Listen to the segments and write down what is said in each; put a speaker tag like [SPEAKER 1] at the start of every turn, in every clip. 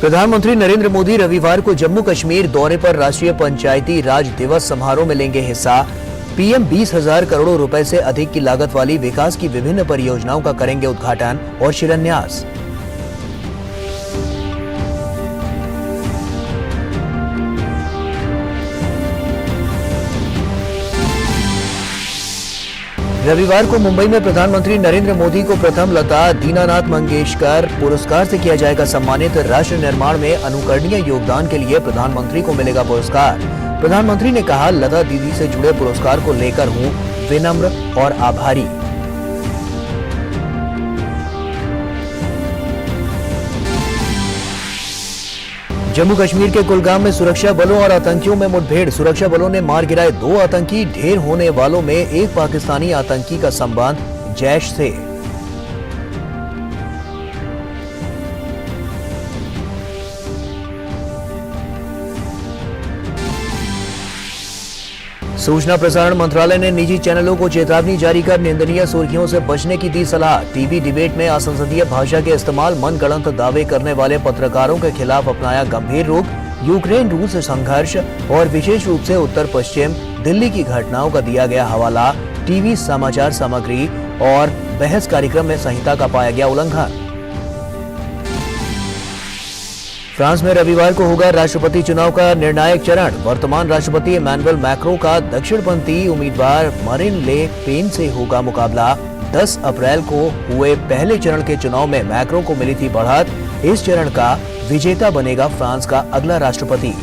[SPEAKER 1] प्रधानमंत्री नरेंद्र मोदी रविवार को जम्मू कश्मीर दौरे पर राष्ट्रीय पंचायती राज दिवस समारोह में लेंगे हिस्सा। पीएम 20,000 करोड़ रुपए से अधिक की लागत वाली विकास की विभिन्न परियोजनाओं का करेंगे उद्घाटन और शिलान्यास। रविवार को मुंबई में प्रधानमंत्री नरेंद्र मोदी को प्रथम लता दीनानाथ मंगेशकर पुरस्कार से किया जाएगा सम्मानित। राष्ट्र निर्माण में अनुकरणीय योगदान के लिए प्रधानमंत्री को मिलेगा पुरस्कार। प्रधानमंत्री ने कहा, लता दीदी से जुड़े पुरस्कार को लेकर हूं विनम्र और आभारी। जम्मू कश्मीर के कुलगाम में सुरक्षा बलों और आतंकियों में मुठभेड़। सुरक्षा बलों ने मार गिराए 2 आतंकी। ढेर होने वालों में एक पाकिस्तानी आतंकी का संबंध जैश से। सूचना प्रसारण मंत्रालय ने निजी चैनलों को चेतावनी जारी कर निंदनीय सुर्खियों से बचने की दी सलाह। टीवी डिबेट में असंसदीय भाषा के इस्तेमाल, मनगढ़ंत दावे करने वाले पत्रकारों के खिलाफ अपनाया गंभीर रुख। यूक्रेन रूस संघर्ष और विशेष रूप से उत्तर पश्चिम दिल्ली की घटनाओं का दिया गया हवाला। टीवी समाचार सामग्री और बहस कार्यक्रम में संहिता का पाया गया उल्लंघन। फ्रांस में रविवार को होगा राष्ट्रपति चुनाव का निर्णायक चरण। वर्तमान राष्ट्रपति इमैनुअल मैक्रों का दक्षिणपंथी उम्मीदवार मरीन ले पेन से होगा मुकाबला। 10 अप्रैल को हुए पहले चरण के चुनाव में मैक्रों को मिली थी बढ़त। इस चरण का विजेता बनेगा फ्रांस का अगला राष्ट्रपति।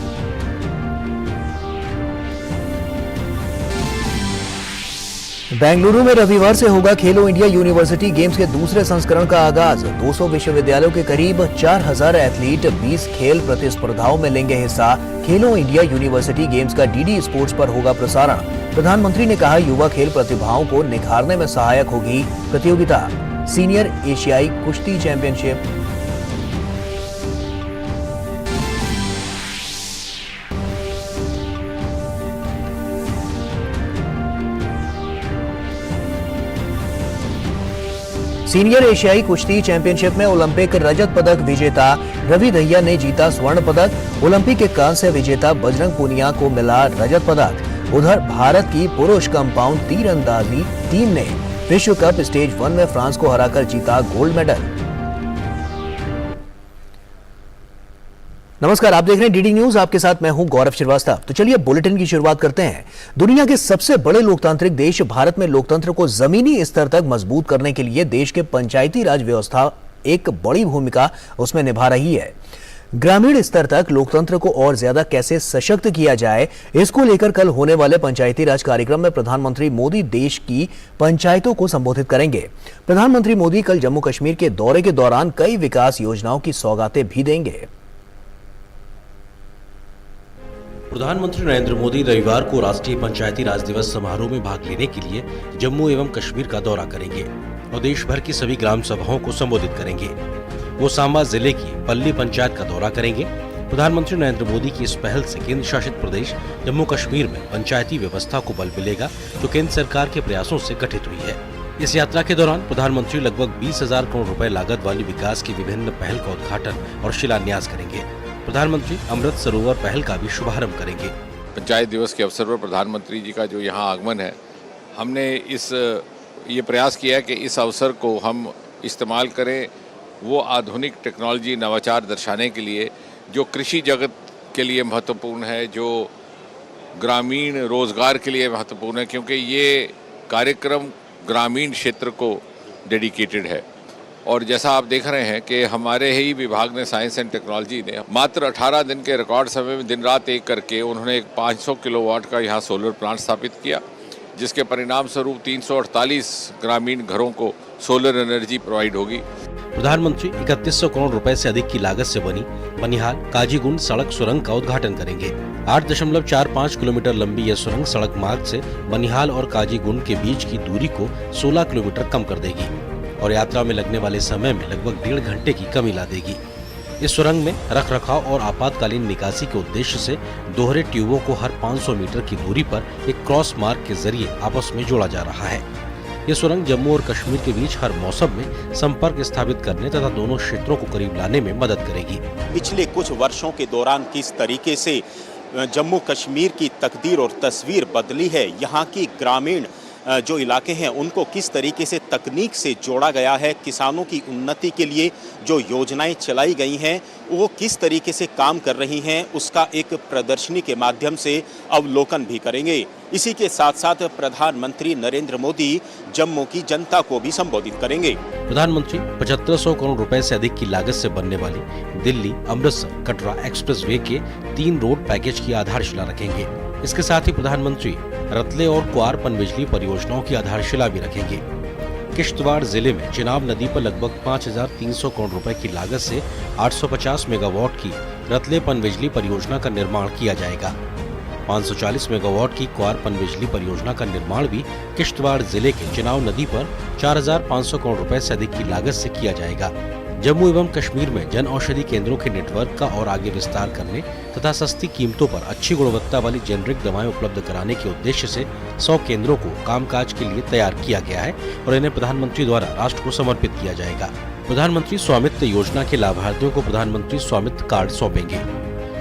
[SPEAKER 1] बेंगलुरु में रविवार से होगा खेलो इंडिया यूनिवर्सिटी गेम्स के दूसरे संस्करण का आगाज। 200 विश्वविद्यालयों के करीब 4,000 एथलीट 20 खेल प्रतिस्पर्धाओं में लेंगे हिस्सा। खेलो इंडिया यूनिवर्सिटी गेम्स का डीडी स्पोर्ट्स पर होगा प्रसारण। प्रधानमंत्री ने कहा, युवा खेल प्रतिभाओं को निखारने में सहायक होगी प्रतियोगिता। सीनियर एशियाई कुश्ती चैंपियनशिप। सीनियर एशियाई कुश्ती चैंपियनशिप में ओलंपिक रजत पदक विजेता रवि दहिया ने जीता स्वर्ण पदक। ओलंपिक के कांस्य विजेता बजरंग पूनिया को मिला रजत पदक। उधर भारत की पुरुष कंपाउंड तीरंदाजी टीम ने विश्व कप स्टेज 1 में फ्रांस को हराकर जीता गोल्ड मेडल। नमस्कार, आप देख रहे हैं डीडी न्यूज। आपके साथ मैं हूं गौरव श्रीवास्तव। तो चलिए बुलेटिन की शुरुआत करते हैं। दुनिया के सबसे बड़े लोकतांत्रिक देश भारत में लोकतंत्र को जमीनी स्तर तक मजबूत करने के लिए देश के पंचायती राज व्यवस्था एक बड़ी भूमिका उसमें निभा रही है। ग्रामीण स्तर तक लोकतंत्र को और ज्यादा कैसे सशक्त किया जाए, इसको लेकर कल होने वाले पंचायती राज कार्यक्रम में प्रधानमंत्री मोदी देश की पंचायतों को संबोधित करेंगे। प्रधानमंत्री मोदी कल जम्मू कश्मीर के दौरे के दौरान कई विकास योजनाओं की सौगातें भी देंगे।
[SPEAKER 2] प्रधानमंत्री नरेंद्र मोदी रविवार को राष्ट्रीय पंचायती राज दिवस समारोह में भाग लेने के लिए जम्मू एवं कश्मीर का दौरा करेंगे और देश भर की सभी ग्राम सभाओं को संबोधित करेंगे। वो सांबा जिले की पल्ली पंचायत का दौरा करेंगे। प्रधानमंत्री नरेंद्र मोदी की इस पहल से केंद्र शासित प्रदेश जम्मू कश्मीर में पंचायती व्यवस्था को बल मिलेगा, जो केंद्र सरकार के प्रयासों से गठित हुई है। इस यात्रा के दौरान प्रधानमंत्री लगभग 20,000 करोड़ रुपए लागत वाली विकास की विभिन्न पहल का उद्घाटन और शिलान्यास करेंगे। प्रधानमंत्री अमृत सरोवर पहल का भी शुभारंभ करेंगे।
[SPEAKER 3] पंचायत दिवस के अवसर पर प्रधानमंत्री जी का जो यहाँ आगमन है, हमने ये प्रयास किया है कि इस अवसर को हम इस्तेमाल करें वो आधुनिक टेक्नोलॉजी नवाचार दर्शाने के लिए जो कृषि जगत के लिए महत्वपूर्ण है, जो ग्रामीण रोजगार के लिए महत्वपूर्ण है, क्योंकि ये कार्यक्रम ग्रामीण क्षेत्र को डेडिकेटेड है। और जैसा आप देख रहे हैं कि हमारे ही विभाग ने साइंस एंड टेक्नोलॉजी ने मात्र 18 दिन के रिकॉर्ड समय में दिन रात एक करके उन्होंने एक 500 किलोवाट का यहाँ सोलर प्लांट स्थापित किया, जिसके परिणाम स्वरूप 348 ग्रामीण घरों को सोलर एनर्जी प्रोवाइड होगी।
[SPEAKER 2] प्रधानमंत्री 3100 करोड़ रुपए से अधिक की लागत से बनी बनिहाल काजीगुंड सड़क सुरंग का उद्घाटन करेंगे। 8.45 किलोमीटर लंबी यह सुरंग सड़क मार्ग से बनिहाल और काजीगुंड के बीच की दूरी को 16 किलोमीटर कम कर देगी और यात्रा में लगने वाले समय में लगभग 1.5 घंटे की कमी ला देगी। इस सुरंग में रखरखाव और आपातकालीन निकासी के उद्देश्य से दोहरे ट्यूबों को हर 500 मीटर की दूरी पर एक क्रॉस मार्ग के जरिए आपस में जोड़ा जा रहा है। ये सुरंग जम्मू और कश्मीर के बीच हर मौसम में संपर्क स्थापित करने तथा दोनों क्षेत्रों को करीब लाने में मदद करेगी।
[SPEAKER 4] पिछले कुछ वर्षों के दौरान किस तरीके से जम्मू कश्मीर की तकदीर और तस्वीर बदली है, यहाँ की ग्रामीण जो इलाके हैं उनको किस तरीके से तकनीक से जोड़ा गया है, किसानों की उन्नति के लिए जो योजनाएं चलाई गई हैं वो किस तरीके से काम कर रही हैं, उसका एक प्रदर्शनी के माध्यम से अवलोकन भी करेंगे। इसी के साथ साथ प्रधानमंत्री नरेंद्र मोदी जम्मू की जनता को भी संबोधित करेंगे।
[SPEAKER 2] प्रधानमंत्री 7500 करोड़ रुपए से अधिक की लागत से बनने वाली दिल्ली अमृतसर कटरा एक्सप्रेसवे के 3 रोड पैकेज की आधारशिला रखेंगे। इसके साथ ही प्रधानमंत्री रतले और क्वार पनबिजली परियोजनाओं की आधारशिला भी रखेंगे। किश्तवाड़ जिले में चिनाब नदी पर लगभग 5300 करोड़ रुपए की लागत से 850 मेगावाट की रतले पनबिजली परियोजना का निर्माण किया जाएगा। 540 मेगावाट की क्वार पनबिजली परियोजना का निर्माण भी किश्तवाड़ जिले के चिनाब नदी पर 4500 करोड़ रुपए से अधिक की लागत से किया जाएगा। जम्मू एवं कश्मीर में जन औषधि केंद्रों के नेटवर्क का और आगे विस्तार करने तथा सस्ती कीमतों पर अच्छी गुणवत्ता वाली जेनरिक दवाएं उपलब्ध कराने के उद्देश्य से 100 केंद्रों को कामकाज के लिए तैयार किया गया है और इन्हें प्रधानमंत्री द्वारा राष्ट्र को समर्पित किया जाएगा। प्रधानमंत्री स्वामित्व योजना के लाभार्थियों को प्रधानमंत्री स्वामित्व कार्ड सौंपेंगे।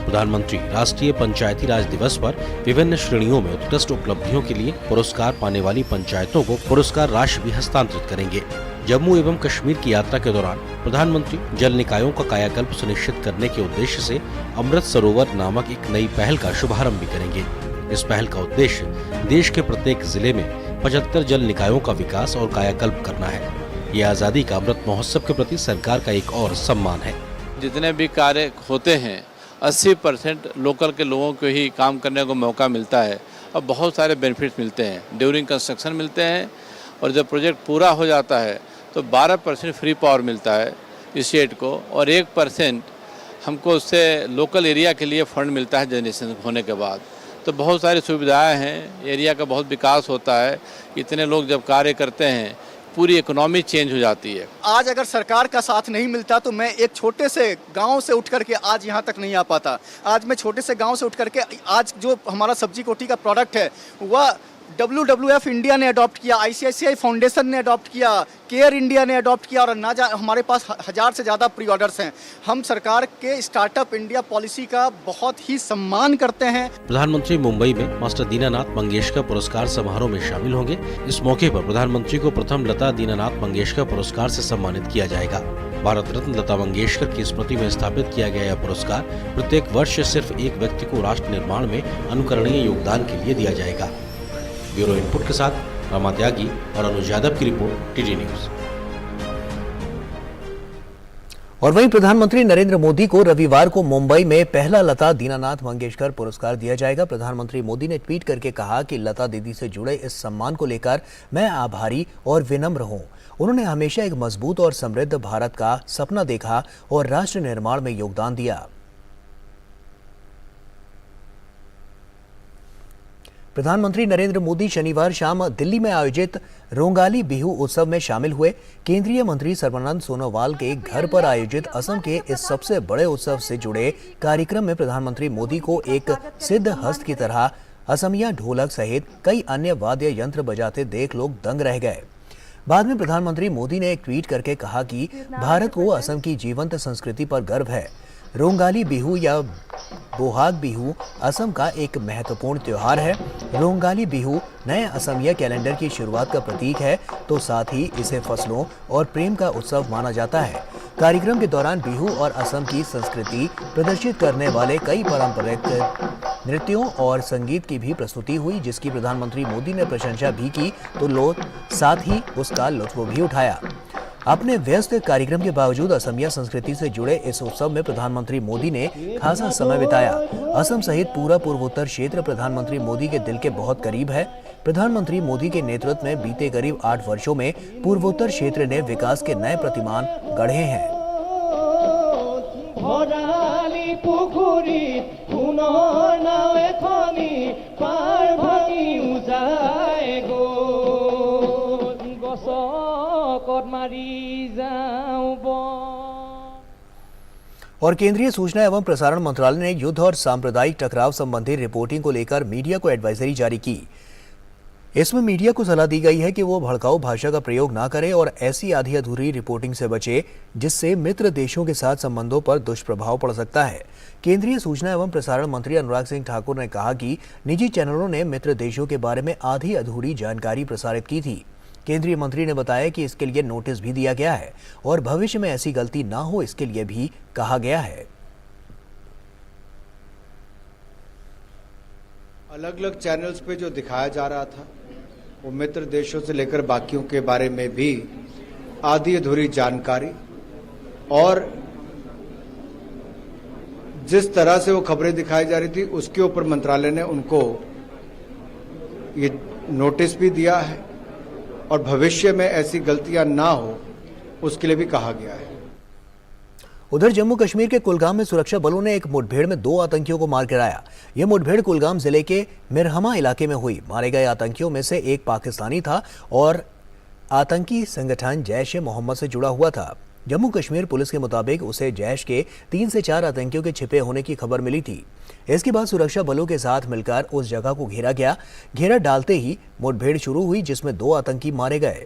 [SPEAKER 2] प्रधानमंत्री राष्ट्रीय पंचायती राज दिवस पर विभिन्न श्रेणियों में उत्कृष्ट उपलब्धियों के लिए पुरस्कार पाने वाली पंचायतों को पुरस्कार राशि भी हस्तांतरित करेंगे। जम्मू एवं कश्मीर की यात्रा के दौरान प्रधानमंत्री जल निकायों का कायाकल्प सुनिश्चित करने के उद्देश्य से अमृत सरोवर नामक एक नई पहल का शुभारंभ भी करेंगे। इस पहल का उद्देश्य देश के प्रत्येक जिले में 75 जल निकायों का विकास और कायाकल्प करना है। ये आजादी का अमृत महोत्सव के प्रति सरकार का एक और सम्मान है।
[SPEAKER 5] जितने भी कार्य होते हैं 80% लोकल के लोगों को ही काम करने को मौका मिलता है और बहुत सारे बेनिफिट्स मिलते हैं। ड्यूरिंग कंस्ट्रक्शन मिलते हैं और जब प्रोजेक्ट पूरा हो जाता है तो 12% फ्री पावर मिलता है स्टेट को और 1% हमको उससे लोकल एरिया के लिए फंड मिलता है जनरेशन होने के बाद। तो बहुत सारी सुविधाएं हैं, एरिया का बहुत विकास होता है। इतने लोग जब कार्य करते हैं पूरी इकोनॉमी चेंज हो जाती है।
[SPEAKER 6] आज अगर सरकार का साथ नहीं मिलता तो मैं एक छोटे से गांव से उठ करके आज यहाँ तक नहीं आ पाता। आज मैं छोटे से गांव से उठ करके आज जो हमारा सब्जी कोठी का प्रोडक्ट है वह WWF इंडिया ने अडॉप्ट किया, ICICI फाउंडेशन ने अडॉप्ट किया, केयर इंडिया ने अडॉप्ट किया और हमारे पास 1000 से ज़्यादा प्री ऑर्डर्स हैं। हम सरकार के स्टार्टअप इंडिया पॉलिसी का बहुत ही सम्मान करते हैं।
[SPEAKER 2] प्रधानमंत्री मुंबई में मास्टर दीनानाथ मंगेशकर पुरस्कार समारोह में शामिल होंगे। इस मौके पर प्रधानमंत्री को प्रथम लता दीनानाथ मंगेशकर पुरस्कार से सम्मानित किया जाएगा। भारत रत्न लता मंगेशकर की स्मृति में स्थापित किया गया यह पुरस्कार प्रत्येक वर्ष सिर्फ एक व्यक्ति को राष्ट्र निर्माण में अनुकरणीय योगदान के लिए दिया जाएगा। ब्यूरो इनपुट के साथ रमा त्यागी और अनुज यादव की रिपोर्ट, टीटी न्यूज।
[SPEAKER 1] और वहीं प्रधानमंत्री नरेंद्र मोदी को रविवार को मुंबई में पहला लता दीनानाथ मंगेशकर पुरस्कार दिया जाएगा। प्रधानमंत्री मोदी ने ट्वीट करके कहा कि लता दीदी से जुड़े इस सम्मान को लेकर मैं आभारी और विनम्र हूं। उन्होंने हमेशा एक मजबूत और समृद्ध भारत का सपना देखा और राष्ट्र निर्माण में योगदान दिया। प्रधानमंत्री नरेंद्र मोदी शनिवार शाम दिल्ली में आयोजित रोंगाली बिहू उत्सव में शामिल हुए। केंद्रीय मंत्री सर्बानंद सोनोवाल के घर पर आयोजित असम के इस सबसे बड़े उत्सव से जुड़े कार्यक्रम में प्रधानमंत्री मोदी को एक सिद्ध हस्त की तरह असमिया ढोलक सहित कई अन्य वाद्य यंत्र बजाते देख लोग दंग रह गए। बाद में प्रधानमंत्री मोदी ने एक ट्वीट करके कहा कि भारत को असम की जीवंत संस्कृति पर गर्व है। रोंगाली बिहू या बोहाग बिहू असम का एक महत्वपूर्ण त्योहार है। रोंगाली बिहू नए असमिया कैलेंडर की शुरुआत का प्रतीक है, तो साथ ही इसे फसलों और प्रेम का उत्सव माना जाता है। कार्यक्रम के दौरान बिहू और असम की संस्कृति प्रदर्शित करने वाले कई पारंपरिक नृत्यों और संगीत की भी प्रस्तुति हुई, जिसकी प्रधानमंत्री मोदी ने प्रशंसा भी की तो लोग साथ ही उसका लुत्फ भी उठाया। अपने व्यस्त कार्यक्रम के बावजूद असमिया संस्कृति से जुड़े इस उत्सव में प्रधानमंत्री मोदी ने खासा समय बिताया। असम सहित पूरा पूर्वोत्तर क्षेत्र प्रधानमंत्री मोदी के दिल के बहुत करीब है। प्रधानमंत्री मोदी के नेतृत्व में बीते करीब 8 वर्षों में पूर्वोत्तर क्षेत्र ने विकास के नए प्रतिमान गढ़े हैं। और केंद्रीय सूचना एवं प्रसारण मंत्रालय ने युद्ध और सांप्रदायिक टकराव संबंधी रिपोर्टिंग को लेकर मीडिया को एडवाइजरी जारी की। इसमें मीडिया को सलाह दी गई है कि वो भड़काऊ भाषा का प्रयोग ना करे और ऐसी आधी अधूरी रिपोर्टिंग से बचे जिससे मित्र देशों के साथ संबंधों पर दुष्प्रभाव पड़ सकता है। केंद्रीय सूचना एवं प्रसारण मंत्री अनुराग सिंह ठाकुर ने कहा कि निजी चैनलों ने मित्र देशों के बारे में आधी अधूरी जानकारी प्रसारित की थी। केंद्रीय मंत्री ने बताया कि इसके लिए नोटिस भी दिया गया है और भविष्य में ऐसी गलती ना हो इसके लिए भी कहा गया है।
[SPEAKER 7] अलग अलग चैनल्स पे जो दिखाया जा रहा था वो मित्र देशों से लेकर बाकियों के बारे में भी आधी अधूरी जानकारी और जिस तरह से वो खबरें दिखाई जा रही थी उसके ऊपर मंत्रालय ने उनको ये नोटिस भी दिया है और भविष्य में ऐसी गलतियां ना हो उसके लिए भी कहा गया है।
[SPEAKER 1] उधर जम्मू कश्मीर के कुलगाम में सुरक्षा बलों ने एक मुठभेड़ में 2 आतंकियों को मार गिराया। यह मुठभेड़ कुलगाम जिले के मिरहमा इलाके में हुई। मारे गए आतंकियों में से एक पाकिस्तानी था और आतंकी संगठन जैश ए मोहम्मद से जुड़ा हुआ था। जम्मू कश्मीर पुलिस के मुताबिक उसे जैश के 3 से 4 आतंकियों के छिपे होने की खबर मिली थी। इसके बाद सुरक्षा बलों के साथ मिलकर उस जगह को घेरा गया। घेरा डालते ही मुठभेड़ शुरू हुई जिसमें 2 आतंकी मारे गए।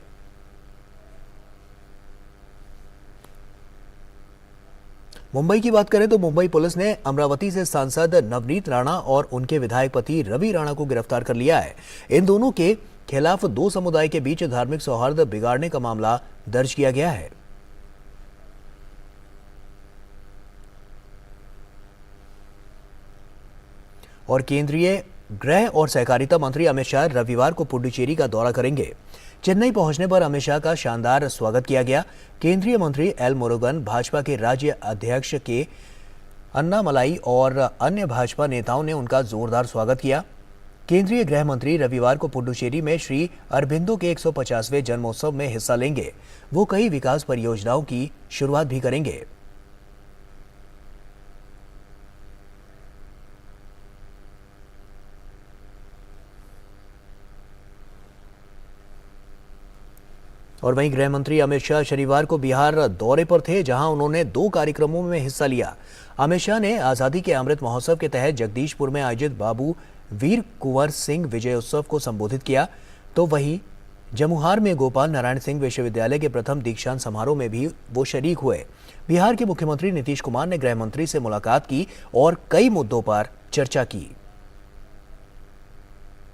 [SPEAKER 1] मुंबई की बात करें तो मुंबई पुलिस ने अमरावती से सांसद नवनीत राणा और उनके विधायक पति रवि राणा को गिरफ्तार कर लिया है। इन दोनों के खिलाफ 2 समुदाय के बीच धार्मिक सौहार्द बिगाड़ने का मामला दर्ज किया गया है। और केंद्रीय गृह और सहकारिता मंत्री अमित शाह रविवार को पुडुचेरी का दौरा करेंगे। चेन्नई पहुंचने पर अमित शाह का शानदार स्वागत किया गया। केंद्रीय मंत्री एल मुरुगन, भाजपा के राज्य अध्यक्ष के अन्नामलाई और अन्य भाजपा नेताओं ने उनका जोरदार स्वागत किया। केंद्रीय गृह मंत्री रविवार को पुडुचेरी में श्री अरबिंदो के 150वें जन्मोत्सव में हिस्सा लेंगे। वो कई विकास परियोजनाओं की शुरुआत भी करेंगे। और वहीं गृह मंत्री अमित शाह शनिवार को बिहार दौरे पर थे, जहां उन्होंने 2 कार्यक्रमों में हिस्सा लिया। अमित शाह ने आज़ादी के अमृत महोत्सव के तहत जगदीशपुर में आयोजित बाबू वीर कुंवर सिंह विजय उत्सव को संबोधित किया, तो वहीं जमुहार में गोपाल नारायण सिंह विश्वविद्यालय के प्रथम दीक्षांत समारोह में भी वो शरीक हुए। बिहार के मुख्यमंत्री नीतीश कुमार ने गृह मंत्री से मुलाकात की और कई मुद्दों पर चर्चा की।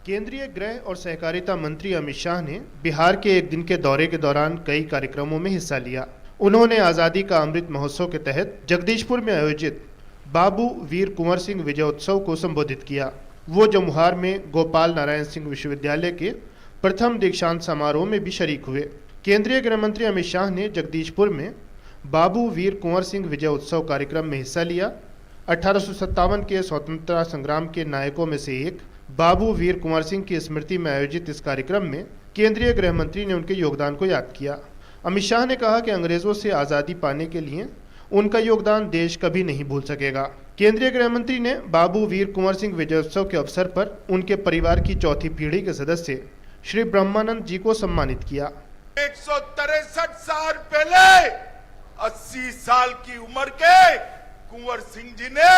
[SPEAKER 8] केंद्रीय गृह और सहकारिता मंत्री अमित शाह ने बिहार के 1 दिन के दौरे के दौरान कई कार्यक्रमों में हिस्सा लिया। उन्होंने आज़ादी का अमृत महोत्सव के तहत जगदीशपुर में आयोजित बाबू वीर कुंवर सिंह विजयोत्सव को संबोधित किया। वो जमुहार में गोपाल नारायण सिंह विश्वविद्यालय के प्रथम दीक्षांत समारोह में भी शरीक हुए। केंद्रीय गृह मंत्री अमित शाह ने जगदीशपुर में बाबू वीर कुंवर सिंह विजयोत्सव कार्यक्रम में हिस्सा लिया। 1857 के स्वतंत्रता संग्राम के नायकों में से एक बाबू वीर कुंवर सिंह की स्मृति में आयोजित इस कार्यक्रम में केंद्रीय गृह मंत्री ने उनके योगदान को याद किया। अमित शाह ने कहा कि अंग्रेजों से आज़ादी पाने के लिए उनका योगदान देश कभी नहीं भूल सकेगा। केंद्रीय गृह मंत्री ने बाबू वीर कुंवर सिंह विजयोत्सव के अवसर पर उनके परिवार की 4थी पीढ़ी के सदस्य श्री ब्रह्मानंद जी को सम्मानित किया।
[SPEAKER 9] 163 साल पहले 80 साल की उम्र के कुंवर सिंह जी ने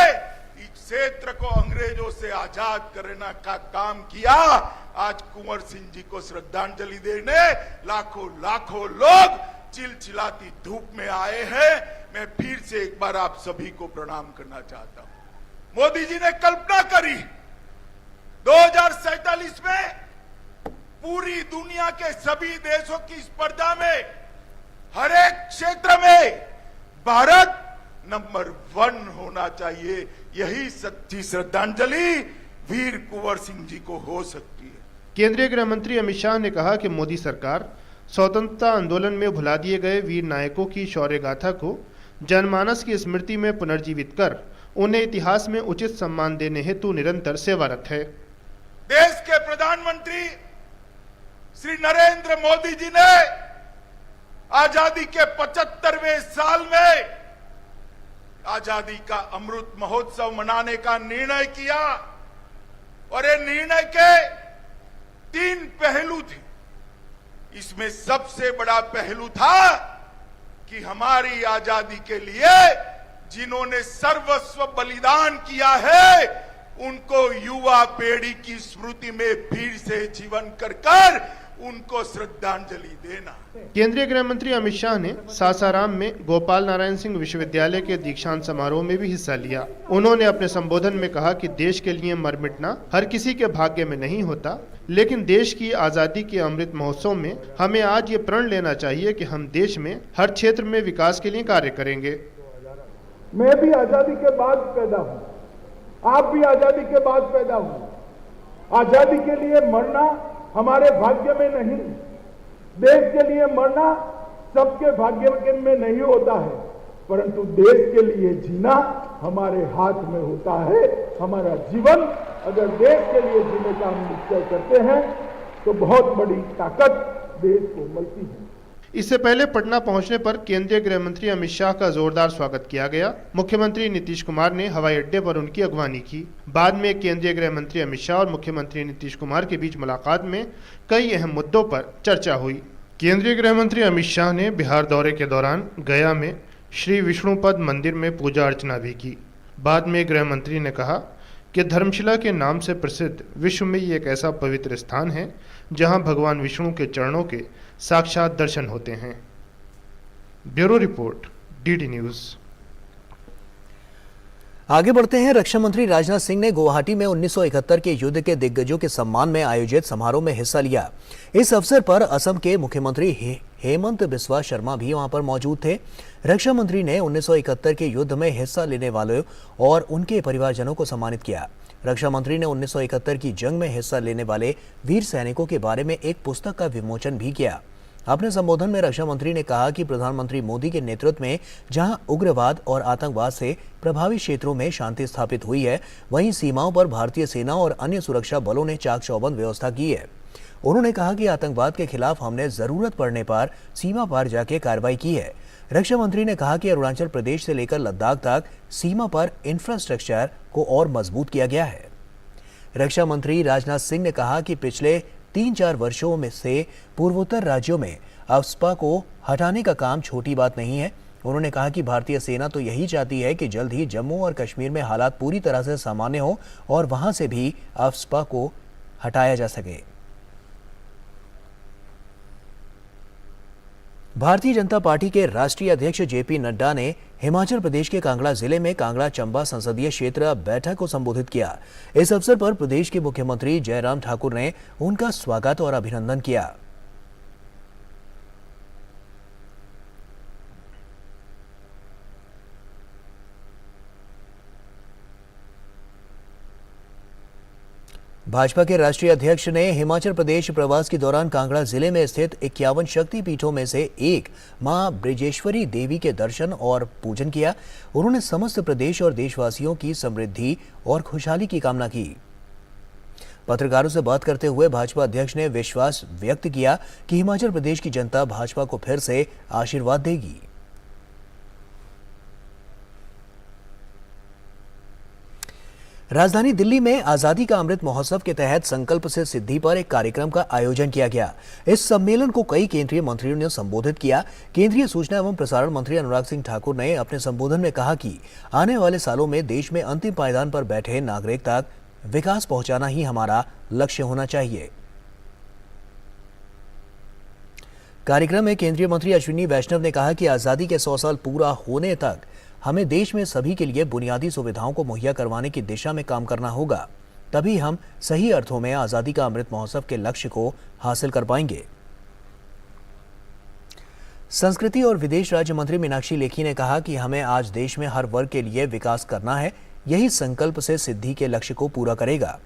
[SPEAKER 9] इस क्षेत्र को अंग्रेजों से आजाद करने का काम किया। आज कुंवर सिंह जी को श्रद्धांजलि देने लाखों लोग चिलचिलाती धूप में आए हैं। मैं फिर से एक बार आप सभी को प्रणाम करना चाहता हूं। मोदी जी ने कल्पना करी 2047 में पूरी दुनिया के सभी देशों की स्पर्धा में हर एक क्षेत्र में भारत नंबर 1 होना चाहिए। यही सच्ची श्रद्धांजलि वीर कुंवर सिंह जी को हो सकती है।
[SPEAKER 8] केंद्रीय गृह मंत्री अमित शाह ने कहा कि मोदी सरकार स्वतंत्रता आंदोलन में भुला दिए गए वीर नायकों की शौर्य गाथा को जनमानस की स्मृति में पुनर्जीवित कर उन्हें इतिहास में उचित सम्मान देने हेतु निरंतर सेवारत है।
[SPEAKER 9] देश के प्रधानमंत्री श्री नरेंद्र मोदी जी ने आजादी के 75वें साल में आजादी का अमृत महोत्सव मनाने का निर्णय किया और ये निर्णय के 3 पहलू थे। इसमें सबसे बड़ा पहलू था कि हमारी आजादी के लिए जिन्होंने सर्वस्व बलिदान किया है उनको युवा पीढ़ी की स्मृति में फिर से जीवन कर उनको श्रद्धांजलि देना।
[SPEAKER 8] केंद्रीय गृह मंत्री अमित शाह ने सासाराम में गोपाल नारायण सिंह विश्वविद्यालय के दीक्षांत समारोह में भी हिस्सा लिया। उन्होंने अपने संबोधन में कहा कि देश के लिए मर मिटना हर किसी के भाग्य में नहीं होता, लेकिन देश की आजादी के अमृत महोत्सव में हमें आज ये प्रण लेना चाहिए कि हम देश में हर क्षेत्र में विकास के लिए कार्य करेंगे।
[SPEAKER 10] मैं भी आजादी के बाद पैदा हूँ, आप भी आजादी के बाद पैदा हुए। आजादी के लिए मरना हमारे भाग्य में नहीं, देश के लिए मरना सबके भाग्य में नहीं होता है, परंतु देश के लिए जीना हमारे हाथ में होता है। हमारा जीवन अगर देश के लिए जीने का हम निश्चय करते हैं तो बहुत बड़ी ताकत देश को मिलती है।
[SPEAKER 8] इससे पहले पटना पहुंचने पर केंद्रीय गृह मंत्री अमित शाह का जोरदार स्वागत किया गया। मुख्यमंत्री नीतीश कुमार ने हवाई अड्डे पर उनकी अगवानी की। बाद में केंद्रीय गृह मंत्री अमित शाह और मुख्यमंत्री नीतीश कुमार के बीच मुलाकात में कई अहम मुद्दों पर चर्चा हुई। केंद्रीय गृह मंत्री अमित शाह ने बिहार दौरे के दौरान गया में श्री विष्णुपद मंदिर में पूजा अर्चना भी की। बाद में गृह मंत्री ने कहा कि धर्मशिला के नाम से प्रसिद्ध विश्व में ये एक ऐसा पवित्र स्थान है जहां भगवान विष्णु के चरणों के साक्षात दर्शन होते हैं। Bureau report, DD news.
[SPEAKER 1] आगे बढ़ते हैं। रक्षा मंत्री राजनाथ सिंह ने गुवाहाटी में 1971 के युद्ध के दिग्गजों के सम्मान में आयोजित समारोह में हिस्सा लिया। इस अवसर पर असम के मुख्यमंत्री हेमंत बिस्वा शर्मा भी वहां पर मौजूद थे। रक्षा मंत्री ने 1971 के युद्ध में हिस्सा लेने वालों और उनके परिवारजनों को सम्मानित किया। रक्षा मंत्री ने 1971 की जंग में हिस्सा लेने वाले वीर सैनिकों के बारे में एक पुस्तक का विमोचन भी किया। अपने संबोधन में रक्षा मंत्री ने कहा कि प्रधानमंत्री मोदी के नेतृत्व में जहां उग्रवाद और आतंकवाद से प्रभावित क्षेत्रों में शांति स्थापित हुई है, वहीं सीमाओं पर भारतीय सेना और अन्य सुरक्षा बलों ने चाक चौबंद व्यवस्था की है। उन्होंने कहा कि आतंकवाद के खिलाफ हमने जरूरत पड़ने पर सीमा पार जाके कार्रवाई की है। रक्षा मंत्री ने कहा कि अरुणाचल प्रदेश से लेकर लद्दाख तक सीमा पर इंफ्रास्ट्रक्चर को और मजबूत किया गया है। रक्षा मंत्री राजनाथ सिंह ने कहा कि पिछले 3-4 वर्षों में से पूर्वोत्तर राज्यों में अफस्पा को हटाने का काम छोटी बात नहीं है। उन्होंने कहा कि भारतीय सेना तो यही चाहती है कि जल्द ही जम्मू और कश्मीर में हालात पूरी तरह से सामान्य हो और वहां से भी अफस्पा को हटाया जा सके। भारतीय जनता पार्टी के राष्ट्रीय अध्यक्ष जेपी नड्डा ने हिमाचल प्रदेश के कांगड़ा जिले में कांगड़ा चंबा संसदीय क्षेत्र बैठक को संबोधित किया। इस अवसर पर प्रदेश के मुख्यमंत्री जयराम ठाकुर ने उनका स्वागत और अभिनंदन किया। भाजपा के राष्ट्रीय अध्यक्ष ने हिमाचल प्रदेश प्रवास के दौरान कांगड़ा जिले में स्थित 51 शक्ति पीठों में से एक मां ब्रजेश्वरी देवी के दर्शन और पूजन किया। उन्होंने समस्त प्रदेश और देशवासियों की समृद्धि और खुशहाली की कामना की। पत्रकारों से बात करते हुए भाजपा अध्यक्ष ने विश्वास व्यक्त किया कि हिमाचल प्रदेश की जनता भाजपा को फिर से आशीर्वाद देगी। राजधानी दिल्ली में आजादी का अमृत महोत्सव के तहत संकल्प से सिद्धि पर एक कार्यक्रम का आयोजन किया गया। इस सम्मेलन को कई केंद्रीय मंत्रियों ने संबोधित किया। केंद्रीय सूचना एवं प्रसारण मंत्री अनुराग सिंह ठाकुर ने अपने संबोधन में कहा कि आने वाले सालों में देश में अंतिम पायदान पर बैठे नागरिक तक विकास पहुंचाना ही हमारा लक्ष्य होना चाहिए। कार्यक्रम में केंद्रीय मंत्री अश्विनी वैष्णव ने कहा कि आजादी के 100 साल पूरा होने तक हमें देश में सभी के लिए बुनियादी सुविधाओं को मुहैया करवाने की दिशा में काम करना होगा, तभी हम सही अर्थों में आजादी का अमृत महोत्सव के लक्ष्य को हासिल कर पाएंगे। संस्कृति और विदेश राज्य मंत्री मीनाक्षी लेखी ने कहा कि हमें आज देश में हर वर्ग के लिए विकास करना है, यही संकल्प से सिद्धि के लक्ष्य को पूरा करेगा।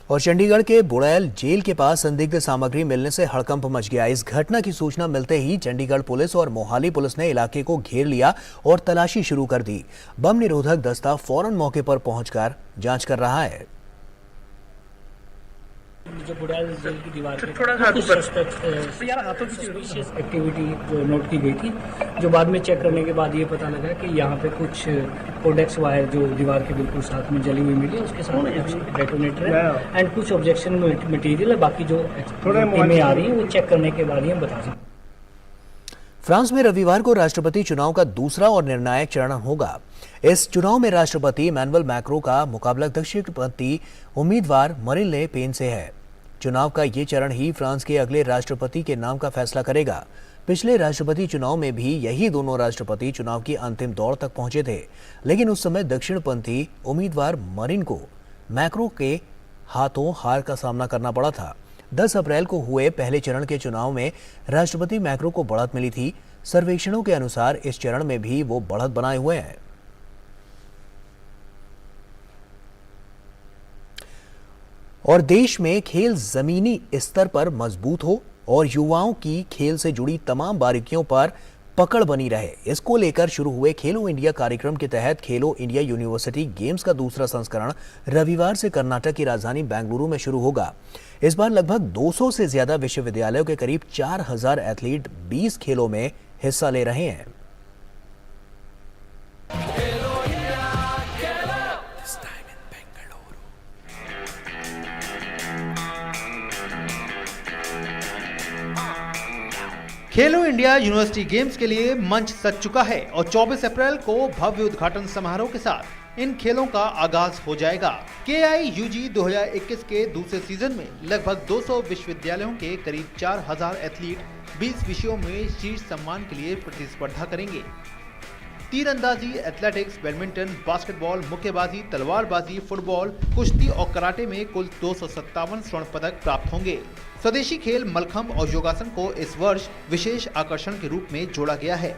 [SPEAKER 1] और चंडीगढ़ के बुड़ैल जेल के पास संदिग्ध सामग्री मिलने से हड़कंप मच गया। इस घटना की सूचना मिलते ही चंडीगढ़ पुलिस और मोहाली पुलिस ने इलाके को घेर लिया और तलाशी शुरू कर दी। बम निरोधक दस्ता फौरन मौके पर पहुंचकर जांच कर रहा है।
[SPEAKER 11] जो बुड़ैल जेल की दीवार पे कुछ सस्पिशियस एक्टिविटी जो नोट की गई थी, जो बाद में चेक करने के बाद ये पता लगा कि यहाँ पे कुछ कोडेक्स वायर जो दीवार के बिल्कुल साथ में जली हुई मिली, उसके साथ कुछ डेटोनेटर है एंड कुछ ऑब्जेक्शन मटेरियल है। बाकी जो टीमें आ रही है वो चेक करने के बाद ही हम बता सकते।
[SPEAKER 1] फ्रांस में रविवार को राष्ट्रपति चुनाव का दूसरा और निर्णायक चरण होगा। इस चुनाव में राष्ट्रपति इमैनुअल मैक्रों का मुकाबला दक्षिणपंथी उम्मीदवार मरीन ले पेन से है। चुनाव का ये चरण ही फ्रांस के अगले राष्ट्रपति के नाम का फैसला करेगा। पिछले राष्ट्रपति चुनाव में भी यही दोनों राष्ट्रपति चुनाव की अंतिम दौड़ तक पहुंचे थे, लेकिन उस समय दक्षिणपंथी उम्मीदवार मरीन को मैक्रो के हाथों हार का सामना करना पड़ा था। 10 अप्रैल को हुए पहले चरण के चुनाव में राष्ट्रपति मैक्रो को बढ़त मिली थी। सर्वेक्षणों के अनुसार इस चरण में भी वो बढ़त बनाए हुए हैं। और देश में खेल जमीनी स्तर पर मजबूत हो और युवाओं की खेल से जुड़ी तमाम बारीकियों पर पकड़ बनी रहे, इसको लेकर शुरू हुए खेलो इंडिया कार्यक्रम के तहत खेलो इंडिया यूनिवर्सिटी गेम्स का दूसरा संस्करण रविवार से कर्नाटक की राजधानी बेंगलुरु में शुरू होगा। इस बार लगभग 200 से ज्यादा विश्वविद्यालयों के करीब 4000 एथलीट 20 खेलों में हिस्सा ले रहे हैं।
[SPEAKER 12] खेलो इंडिया यूनिवर्सिटी गेम्स के लिए मंच सज चुका है और 24 अप्रैल को भव्य उद्घाटन समारोह के साथ इन खेलों का आगाज हो जाएगा। KIUG 2021 के दूसरे सीजन में लगभग 200 विश्वविद्यालयों के करीब 4000 एथलीट 20 विषयों में शीर्ष सम्मान के लिए प्रतिस्पर्धा करेंगे। तीरंदाजी, एथलेटिक्स, बैडमिंटन, बास्केटबॉल, मुक्केबाजी, तलवारबाजी, फुटबॉल, कुश्ती और कराटे में कुल 257 स्वर्ण पदक प्राप्त होंगे। स्वदेशी खेल मलखंब और योगासन को इस वर्ष विशेष आकर्षण के रूप में जोड़ा गया है।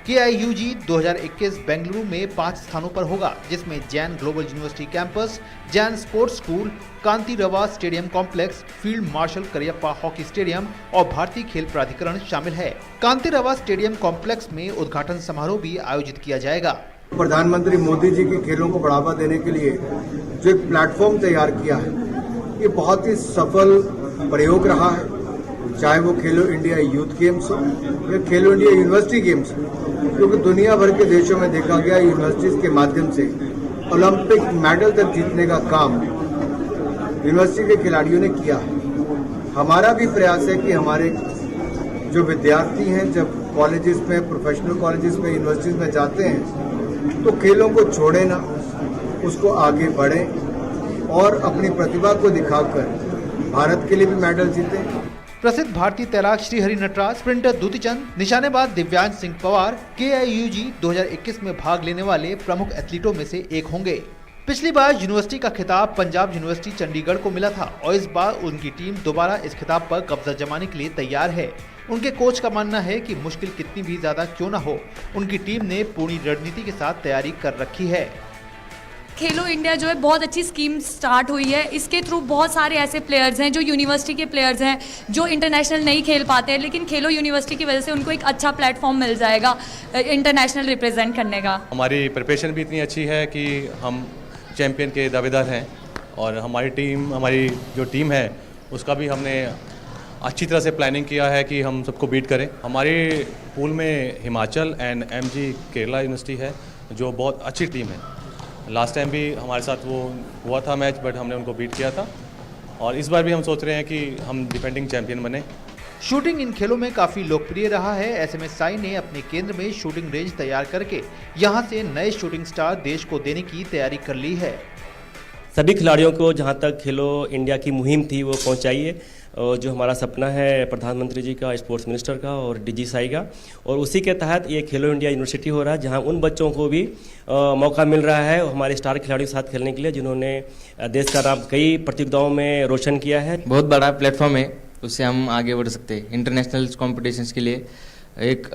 [SPEAKER 12] KIUG 2021 बेंगलुरु में 5 स्थानों पर होगा, जिसमें Jain global university campus, Jain sports school, Kanteerava stadium complex, field marshal Cariappa hockey stadium और भारतीय खेल प्राधिकरण शामिल है। कांति रवा स्टेडियम कॉम्प्लेक्स में उद्घाटन समारोह भी आयोजित किया जाएगा।
[SPEAKER 7] प्रधानमंत्री मोदी जी के खेलों को बढ़ावा देने के लिए जो एक प्लेटफॉर्म तैयार किया है, ये बहुत ही सफल प्रयोग रहा है। चाहे वो खेलो इंडिया यूथ गेम्स हो या खेलो इंडिया यूनिवर्सिटी गेम्स हो, क्योंकि दुनिया भर के देशों में देखा गया यूनिवर्सिटीज के माध्यम से ओलंपिक मेडल तक जीतने का काम यूनिवर्सिटी के खिलाड़ियों ने किया है। हमारा भी प्रयास है कि हमारे जो विद्यार्थी हैं जब कॉलेजेस में, प्रोफेशनल कॉलेजेस में, यूनिवर्सिटीज में जाते हैं तो खेलों को छोड़े ना, उसको आगे बढ़ें और अपनी प्रतिभा को दिखाकर भारत के लिए भी मेडल जीतें।
[SPEAKER 12] प्रसिद्ध भारतीय तैराक श्री हरि नटराज, स्प्रिंटर दूती चंद, निशानेबाज दिव्यांश सिंह पवार KIUG 2021 में भाग लेने वाले प्रमुख एथलीटों में से एक होंगे। पिछली बार यूनिवर्सिटी का खिताब पंजाब यूनिवर्सिटी चंडीगढ़ को मिला था और इस बार उनकी टीम दोबारा इस खिताब पर कब्जा जमाने के लिए तैयार है। उनके कोच का मानना है कि मुश्किल कितनी भी ज्यादा क्यों न हो, उनकी टीम ने पूरी रणनीति के साथ तैयारी कर रखी है।
[SPEAKER 13] खेलो इंडिया जो है बहुत अच्छी स्कीम स्टार्ट हुई है। इसके थ्रू बहुत सारे ऐसे प्लेयर्स हैं जो यूनिवर्सिटी के प्लेयर्स हैं जो इंटरनेशनल नहीं खेल पाते हैं, लेकिन खेलो यूनिवर्सिटी की वजह से उनको एक अच्छा प्लेटफॉर्म मिल जाएगा इंटरनेशनल रिप्रेजेंट करने का।
[SPEAKER 14] हमारी प्रिपरेशन भी इतनी अच्छी है कि हम चैंपियन के दावेदार हैं और हमारी जो टीम है उसका भी हमने अच्छी तरह से प्लानिंग किया है कि हम सबको बीट करें। हमारे पूल में Himachal and MG Kerala university है जो बहुत अच्छी टीम है। लास्ट टाइम भी हमारे साथ वो हुआ था मैच, बट हमने उनको बीट किया था और इस बार भी हम सोच रहे हैं कि हम डिफेंडिंग चैंपियन बने।
[SPEAKER 12] शूटिंग इन खेलों में काफी लोकप्रिय रहा है। ऐसे में साई ने अपने केंद्र में शूटिंग रेंज तैयार करके यहां से नए शूटिंग स्टार देश को देने की तैयारी कर ली है।
[SPEAKER 15] सभी खिलाड़ियों को जहां तक खेलो इंडिया की मुहिम थी वो पहुंचाइए, और जो हमारा सपना है प्रधानमंत्री जी का, स्पोर्ट्स मिनिस्टर का और DG साई का, और उसी के तहत ये खेलो इंडिया यूनिवर्सिटी हो रहा है जहां उन बच्चों को भी मौका मिल रहा है हमारे स्टार खिलाड़ियों के साथ खेलने के लिए जिन्होंने देश का नाम कई प्रतियोगिताओं में रोशन किया है।
[SPEAKER 16] बहुत बड़ा प्लेटफॉर्म है, उससे हम आगे बढ़ सकते हैं इंटरनेशनल कॉम्पिटिशन्स के लिए। एक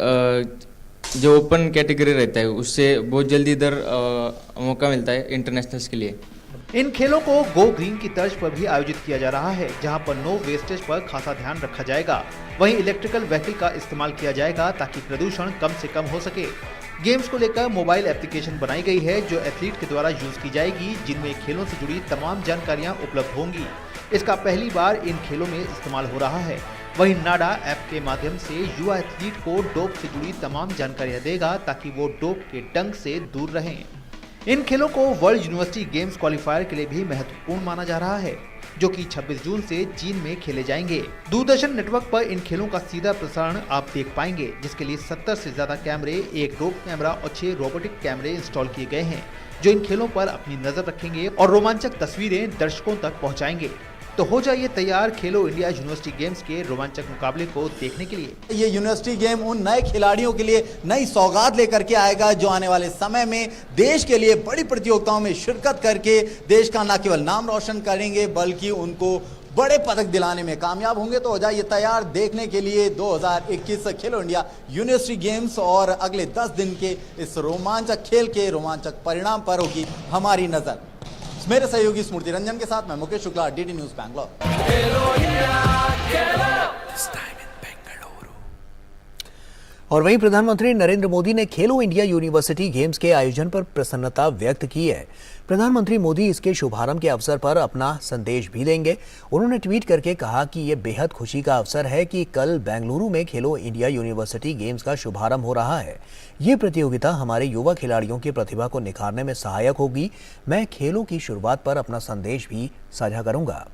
[SPEAKER 16] जो ओपन कैटेगरी रहता है उससे बहुत जल्दी इधर मौका मिलता है इंटरनेशनल्स के लिए।
[SPEAKER 12] इन खेलों को गो ग्रीन की तर्ज पर भी आयोजित किया जा रहा है, जहां पर नो वेस्टेज पर खासा ध्यान रखा जाएगा। वहीं इलेक्ट्रिकल व्हीकल का इस्तेमाल किया जाएगा ताकि प्रदूषण कम से कम हो सके। गेम्स को लेकर मोबाइल एप्लीकेशन बनाई गई है जो एथलीट के द्वारा यूज की जाएगी, जिनमें खेलों से जुड़ी तमाम जानकारियां उपलब्ध होंगी। इसका पहली बार इन खेलों में इस्तेमाल हो रहा है। वहीं नाडा ऐप के माध्यम से युवा एथलीट को डोप से जुड़ी तमाम जानकारियां देगा ताकि वो डोप के डंक से दूर रहें। इन खेलों को वर्ल्ड यूनिवर्सिटी गेम्स क्वालिफायर के लिए भी महत्वपूर्ण माना जा रहा है, जो कि 26 जून से चीन में खेले जाएंगे। दूरदर्शन नेटवर्क पर इन खेलों का सीधा प्रसारण आप देख पाएंगे, जिसके लिए 70 से ज्यादा कैमरे, एक रोप कैमरा और 6 रोबोटिक कैमरे इंस्टॉल किए गए हैं, जो इन खेलों पर अपनी नजर रखेंगे और रोमांचक तस्वीरें दर्शकों तक पहुंचाएंगे। तो हो जाइए तैयार खेलो इंडिया यूनिवर्सिटी गेम्स के रोमांचक मुकाबले को देखने के लिए।
[SPEAKER 17] ये यूनिवर्सिटी गेम उन नए खिलाड़ियों के लिए नई सौगात लेकर के आएगा, जो आने वाले समय में देश के लिए बड़ी प्रतियोगिताओं में शिरकत करके देश का न केवल नाम रोशन करेंगे, बल्कि उनको बड़े पदक दिलाने में कामयाब होंगे। तो हो जाइए तैयार देखने के लिए 2021 खेलो इंडिया यूनिवर्सिटी गेम्स, और अगले 10 दिन के इस रोमांचक खेल के रोमांचक परिणाम पर होगी हमारी नजर। मेरे सहयोगी स्मृति रंजन के साथ मैं मुकेश शुक्ला, डीडी न्यूज बैंगलोर।
[SPEAKER 1] और वहीं प्रधानमंत्री नरेंद्र मोदी ने खेलो इंडिया यूनिवर्सिटी गेम्स के आयोजन पर प्रसन्नता व्यक्त की है। प्रधानमंत्री मोदी इसके शुभारंभ के अवसर पर अपना संदेश भी देंगे। उन्होंने ट्वीट करके कहा कि ये बेहद खुशी का अवसर है कि कल बेंगलुरु में खेलो इंडिया यूनिवर्सिटी गेम्स का शुभारंभ हो रहा है। ये प्रतियोगिता हमारे युवा खिलाड़ियों की प्रतिभा को निखारने में सहायक होगी। मैं खेलों की शुरुआत पर अपना संदेश भी साझा करूंगा।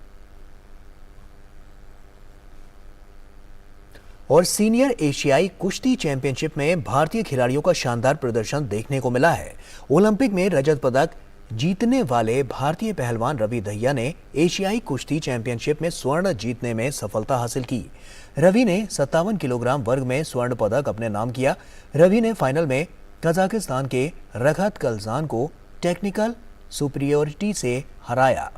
[SPEAKER 1] और सीनियर एशियाई कुश्ती चैंपियनशिप में भारतीय खिलाड़ियों का शानदार प्रदर्शन देखने को मिला है। ओलंपिक में रजत पदक जीतने वाले भारतीय पहलवान रवि दहिया ने एशियाई कुश्ती चैंपियनशिप में स्वर्ण जीतने में सफलता हासिल की। रवि ने 57 किलोग्राम वर्ग में स्वर्ण पदक अपने नाम किया। रवि ने फाइनल में कजाकिस्तान के रखत कलजान को टेक्निकल सुपीरियोरिटी से हराया।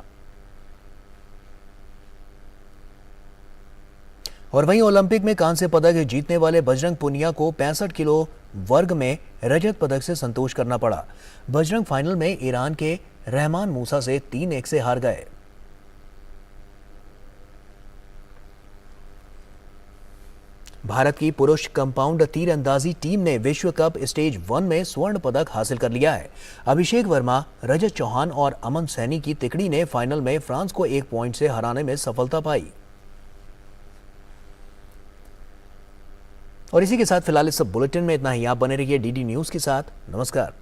[SPEAKER 1] और वहीं ओलंपिक में कांस्य पदक जीतने वाले बजरंग पुनिया को 65 किलो वर्ग में रजत पदक से संतोष करना पड़ा। बजरंग फाइनल में ईरान के रहमान मूसा से 3-1 से हार गए। भारत की पुरुष कंपाउंड तीरंदाजी टीम ने विश्व कप स्टेज 1 में स्वर्ण पदक हासिल कर लिया है। अभिषेक वर्मा, रजत चौहान और अमन सैनी की तिकड़ी ने फाइनल में फ्रांस को 1 पॉइंट से हराने में सफलता पाई। और इसी के साथ फिलहाल इस बुलेटिन में इतना ही। आप बने रहिए डीडी न्यूज के साथ। नमस्कार।